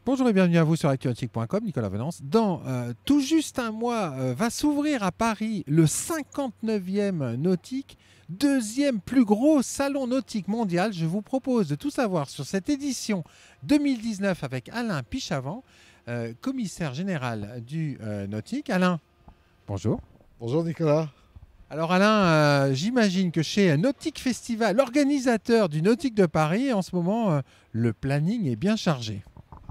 Bonjour et bienvenue à vous sur actunautique.com, Nicolas Venance. Dans tout juste un mois, va s'ouvrir à Paris le 59e nautique, deuxième plus gros salon nautique mondial. Je vous propose de tout savoir sur cette édition 2019 avec Alain Pichavant, commissaire général du nautique. Alain, bonjour. Bonjour Nicolas. Alors Alain, j'imagine que chez Nautique Festival, l'organisateur du Nautique de Paris, en ce moment, le planning est bien chargé.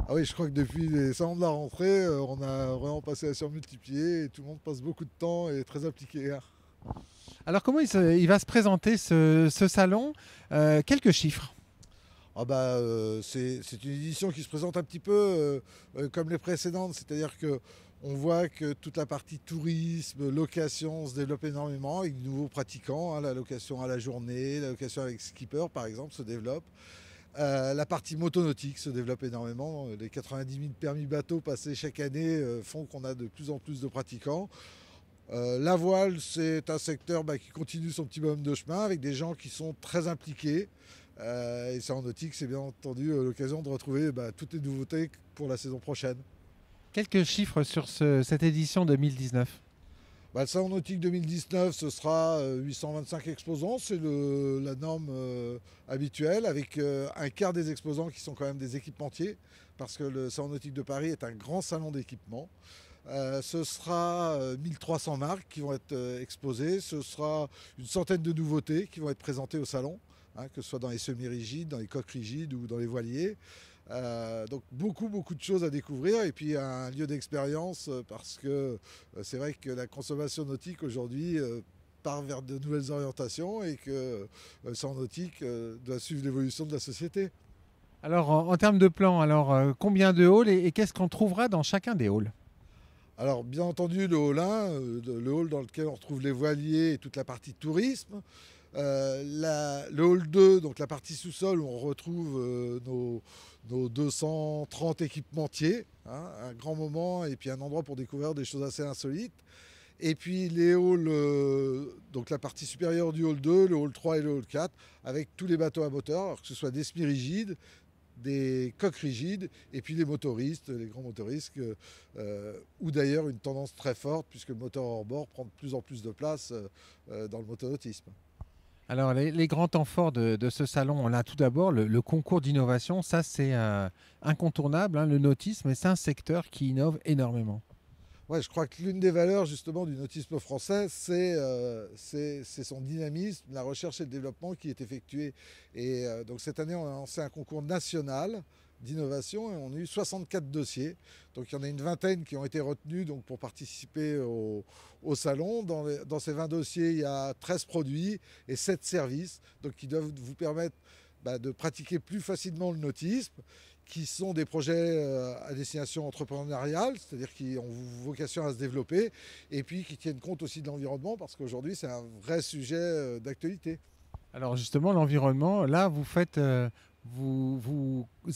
Ah oui, je crois que depuis les salons de la rentrée, on a vraiment passé à surmultiplier et tout le monde passe beaucoup de temps et est très impliqué, hein. Alors comment il va se présenter ce salon? Quelques chiffres. C'est une édition qui se présente un petit peu comme les précédentes, c'est-à-dire que on voit que toute la partie tourisme, location se développe énormément avec de nouveaux pratiquants, hein, la location à la journée, la location avec skipper par exemple se développe. La partie motonautique se développe énormément. Les 90 000 permis bateaux passés chaque année font qu'on a de plus en plus de pratiquants. La voile, c'est un secteur qui continue son petit bonhomme de chemin avec des gens qui sont très impliqués. Et ça en nautique, c'est bien entendu l'occasion de retrouver toutes les nouveautés pour la saison prochaine. Quelques chiffres sur cette édition 2019. Le salon nautique 2019, ce sera 825 exposants, c'est la norme habituelle, avec un quart des exposants qui sont quand même des équipementiers, parce que le salon nautique de Paris est un grand salon d'équipement. Ce sera 1300 marques qui vont être exposées, ce sera une centaine de nouveautés qui vont être présentées au salon, hein, que ce soit dans les semi-rigides, dans les coques rigides ou dans les voiliers. Donc beaucoup de choses à découvrir et puis un lieu d'expérience parce que c'est vrai que la consommation nautique aujourd'hui part vers de nouvelles orientations et que sans nautique doit suivre l'évolution de la société. Alors en termes de plan, combien de halls et qu'est-ce qu'on trouvera dans chacun des halls? Alors bien entendu le hall 1, le hall dans lequel on retrouve les voiliers et toute la partie tourisme. Le hall 2, donc la partie sous-sol où on retrouve nos 230 équipementiers, hein, un grand moment et puis un endroit pour découvrir des choses assez insolites. Et puis les halls, donc la partie supérieure du hall 2, le hall 3 et le hall 4, avec tous les bateaux à moteur, alors que ce soit des semi-rigides, des coques rigides et puis les motoristes, les grands motoristes, ou d'ailleurs une tendance très forte puisque le moteur hors bord prend de plus en plus de place dans le motonautisme. Alors les grands temps forts de ce salon, on a tout d'abord le concours d'innovation, ça c'est incontournable, hein, le nautisme, et c'est un secteur qui innove énormément. Ouais, je crois que l'une des valeurs justement du nautisme français, c'est son dynamisme, la recherche et le développement qui est effectué. Et donc cette année, on a lancé un concours national d'innovation et on a eu 64 dossiers. Donc il y en a une vingtaine qui ont été retenus donc, pour participer au salon. Dans ces 20 dossiers, il y a 13 produits et 7 services donc, qui doivent vous permettre de pratiquer plus facilement le nautisme, qui sont des projets à destination entrepreneuriale, c'est-à-dire qui ont vocation à se développer, et puis qui tiennent compte aussi de l'environnement, parce qu'aujourd'hui c'est un vrai sujet d'actualité. Alors justement, l'environnement, là vous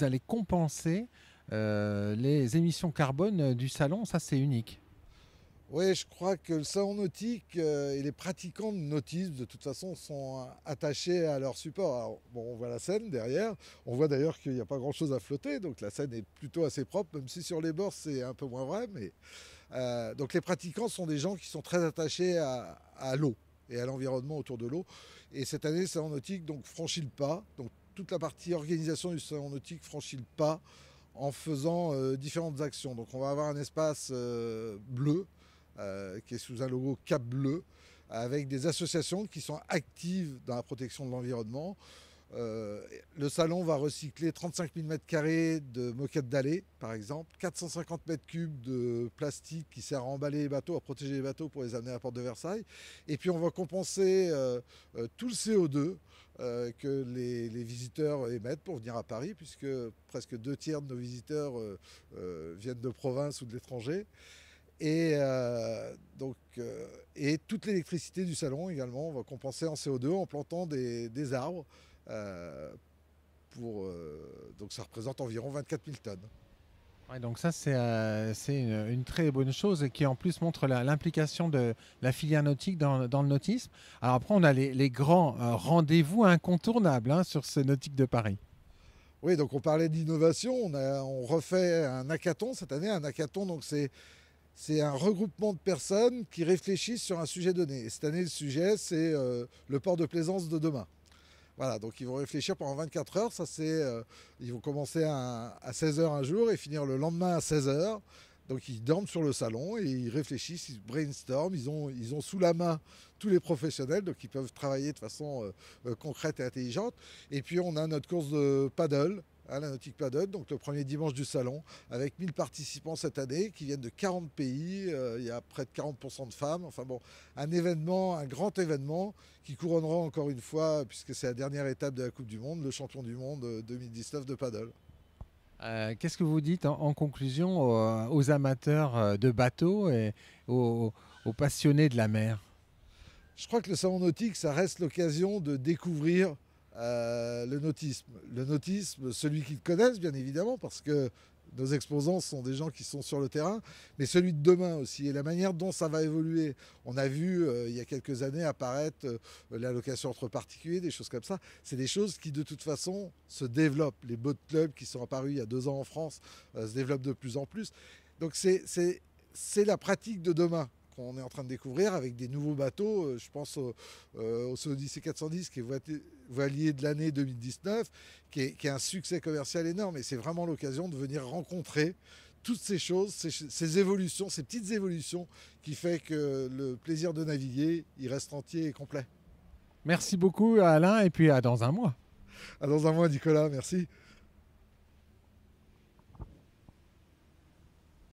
allez compenser les émissions carbone du salon, ça c'est unique. Oui, je crois que le salon nautique et les pratiquants de nautisme, de toute façon, sont attachés à leur support. Alors, bon, on voit la Seine derrière. On voit d'ailleurs qu'il n'y a pas grand-chose à flotter. Donc la Seine est plutôt assez propre, même si sur les bords, c'est un peu moins vrai. Mais, donc les pratiquants sont des gens qui sont très attachés à l'eau et à l'environnement autour de l'eau. Et cette année, le salon nautique donc, franchit le pas. Donc toute la partie organisation du salon nautique franchit le pas en faisant différentes actions. Donc on va avoir un espace bleu, qui est sous un logo Cap Bleu, avec des associations qui sont actives dans la protection de l'environnement. Le salon va recycler 35 000 m² de moquettes d'allées, par exemple, 450 m³ de plastique qui sert à emballer les bateaux, à protéger les bateaux pour les amener à la porte de Versailles. Et puis on va compenser tout le CO2 que les visiteurs émettent pour venir à Paris, puisque presque 2 tiers de nos visiteurs viennent de province ou de l'étranger. Et toute l'électricité du salon également, on va compenser en CO2 en plantant des arbres. Donc ça représente environ 24 000 tonnes. Ouais, donc ça c'est une très bonne chose et qui en plus montre l'implication de la filière nautique dans le nautisme. Alors après on a les grands rendez-vous incontournables, hein, sur ce nautique de Paris. Oui, donc on parlait d'innovation, on refait un hackathon cette année. Un hackathon, donc c'est un regroupement de personnes qui réfléchissent sur un sujet donné. Et cette année, le sujet, c'est le port de plaisance de demain. Voilà, donc ils vont réfléchir pendant 24 heures. Ils vont commencer à 16 heures un jour et finir le lendemain à 16 heures. Donc ils dorment sur le salon et ils réfléchissent, ils brainstorment, ils ont sous la main tous les professionnels, donc ils peuvent travailler de façon concrète et intelligente. Et puis on a notre course de paddle, hein, la nautique paddle, donc le premier dimanche du salon, avec 1000 participants cette année qui viennent de 40 pays, il y a près de 40% de femmes. Enfin bon, un événement, un grand événement qui couronnera encore une fois, puisque c'est la dernière étape de la Coupe du Monde, le champion du monde 2019 de paddle. Qu'est-ce que vous dites en conclusion aux amateurs de bateaux et aux passionnés de la mer? Je crois que le salon nautique, ça reste l'occasion de découvrir le nautisme. Le nautisme, celui qu'ils connaissent, bien évidemment, parce que nos exposants sont des gens qui sont sur le terrain, mais celui de demain aussi, et la manière dont ça va évoluer. On a vu il y a quelques années apparaître la location entre particuliers, des choses comme ça. C'est des choses qui de toute façon se développent. Les boat clubs qui sont apparus il y a 2 ans en France se développent de plus en plus. Donc c'est la pratique de demain qu'on est en train de découvrir avec des nouveaux bateaux. Je pense au Odyssey 410 qui est voilier de l'année 2019, qui est un succès commercial énorme. Et c'est vraiment l'occasion de venir rencontrer toutes ces choses, ces évolutions, ces petites évolutions qui fait que le plaisir de naviguer, il reste entier et complet. Merci beaucoup Alain et puis à dans un mois. À dans un mois, Nicolas, merci.